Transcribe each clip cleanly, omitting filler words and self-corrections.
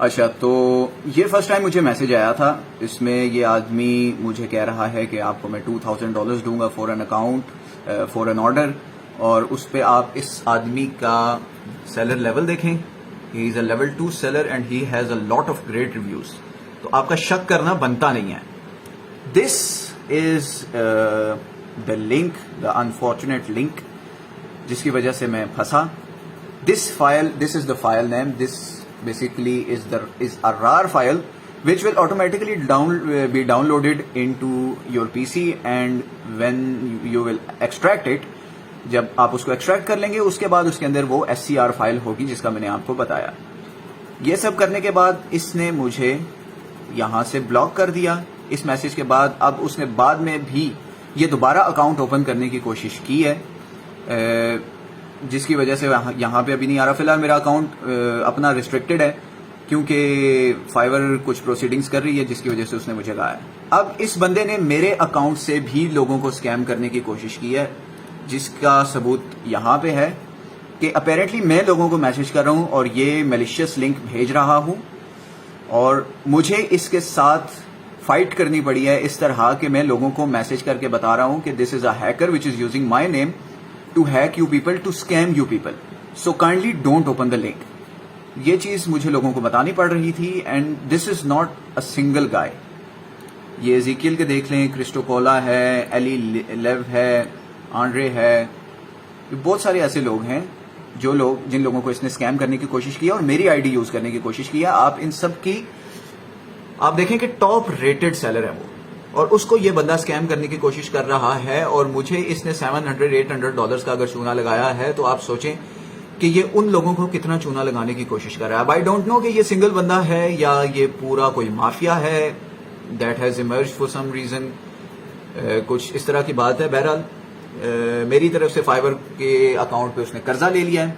اچھا، تو یہ فرسٹ ٹائم مجھے میسج آیا تھا. اس میں یہ آدمی مجھے کہہ رہا ہے کہ آپ کو میں $2,000 دوں گا for an account for an order, اور اس پہ آپ اس آدمی کا سیلر لیول دیکھیں. He is a level 2 seller and he has a lot of great reviews. تو آپ کا شک کرنا بنتا نہیں ہے. This is the link, the unfortunate link جس کی وجہ سے میں پھنسا. This is the file name. This basically is a RAR file which will automatically be downloaded into your PC, and when you will extract it, جب آپ اس کو extract کر لیں گے اس کے بعد اس کے اندر وہ SCR فائل ہوگی جس کا میں نے آپ کو بتایا. یہ سب کرنے کے بعد اس نے مجھے یہاں سے بلاک کر دیا. اس میسج کے بعد اب اس نے بعد میں بھی یہ دوبارہ اکاؤنٹ اوپن کرنے کی کوشش کی ہے، جس کی وجہ سے یہاں پہ ابھی نہیں آ رہا. فی الحال میرا اکاؤنٹ اپنا ریسٹرکٹیڈ ہے کیونکہ فائیور کچھ پروسیڈنگز کر رہی ہے جس کی وجہ سے اس نے مجھے کہا ہے. اب اس بندے نے میرے اکاؤنٹ سے بھی لوگوں کو اسکیم کرنے کی کوشش کی ہے، جس کا ثبوت یہاں پہ ہے کہ اپیرنٹلی میں لوگوں کو میسج کر رہا ہوں اور یہ میلیشیس لنک بھیج رہا ہوں، اور مجھے اس کے ساتھ فائٹ کرنی پڑی ہے اس طرح کہ میں لوگوں کو میسج کر کے بتا رہا ہوں کہ this is a hacker which is using my name to hack you people, to scam you people. So kindly don't open the link. یہ چیز مجھے لوگوں کو بتانی پڑ رہی تھی. and this is not a single guy. یہ ایزیکیل کے دیکھ لیں، کرسٹوکولا ہے، ایلی لیو ہے، آنڈرے ہے، بہت سارے ایسے لوگ ہیں جن لوگوں کو اس نے اسکیم کرنے کی کوشش کی اور میری آئی ڈی یوز کرنے کی کوشش کی ہے. آپ ان سب کی آپ دیکھیں کہ ٹاپ ریٹڈ سیلر ہے وہ، اور اس کو یہ بندہ اسکیم کرنے کی کوشش کر رہا ہے، اور مجھے اس نے $700-800 کا اگر چونا لگایا ہے تو آپ سوچیں کہ یہ ان لوگوں کو کتنا چونا لگانے کی کوشش کر رہا ہے. اب آئی ڈونٹ نو کہ یہ سنگل بندہ ہے یا یہ پورا کوئی مافیا ہے that has emerged for some reason. کچھ اس طرح کی بات ہے. بہرحال میری طرف سے فائیور کے اکاؤنٹ پہ اس نے قرضہ لے لیا ہے.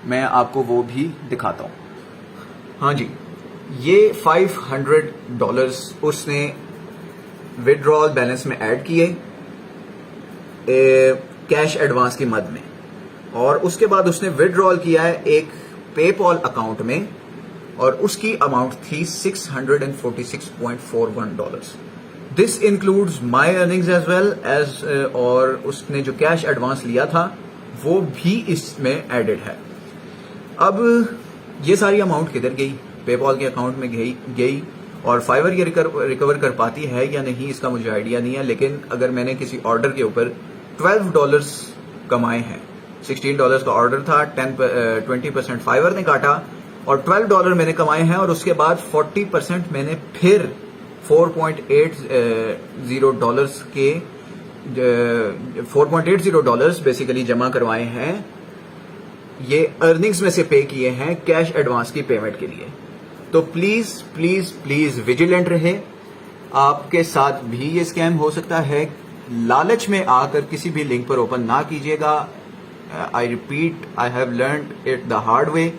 میں آپ کو وہ بھی دکھاتا ہوں. ہاں جی، یہ $500 اس نے وڈرال بیلنس میں ایڈ کیے کیش ایڈوانس کی مد میں، اور اس کے بعد اس نے وڈرال کیا ہے ایک پے پال اکاؤنٹ میں، اور اس کی اماؤنٹ تھی $646.41. دس انکلوڈز مائی ارننگز ایز ویل ایز، اور اس نے جو کیش ایڈوانس لیا تھا وہ بھی اس میں ایڈڈ ہے. اب یہ ساری اماؤنٹ کدھر گئی؟ پے پال کے اکاؤنٹ میں گئی، اور فائیور یہ ریکور کر پاتی ہے یا نہیں اس کا مجھے آئیڈیا نہیں ہے. لیکن اگر میں نے کسی آرڈر کے اوپر $12 کمائے ہیں، $16 کا آرڈر تھا، 20% فائیور نے کاٹا اور $12 میں نے کمائے ہیں، اور اس کے بعد 40% میں نے پھر $4.80 کے $4.80 بیسیکلی جمع کروائے ہیں. یہ ارننگز میں سے پے کیے ہیں کیش ایڈوانس کی پیمنٹ کے لیے. تو پلیز پلیز پلیز ویجیلنٹ رہے. آپ کے ساتھ بھی یہ اسکیم ہو سکتا ہے. لالچ میں آ کر کسی بھی لنک پر اوپن نہ کیجیے گا. I repeat, I have learned it the hard way.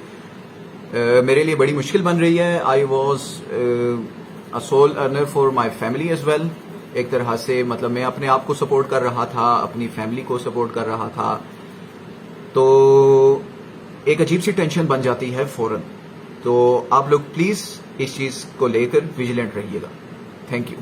میرے لیے بڑی مشکل بن رہی ہے. I was a sole earner for my family as well. ایک طرح سے مطلب میں اپنے آپ کو سپورٹ کر رہا تھا، اپنی فیملی کو سپورٹ کر رہا تھا، تو ایک عجیب سی ٹینشن بن جاتی ہے فوراً. تو آپ لوگ پلیز اس چیز کو لے کر ویجیلنٹ رہیے گا. Thank you.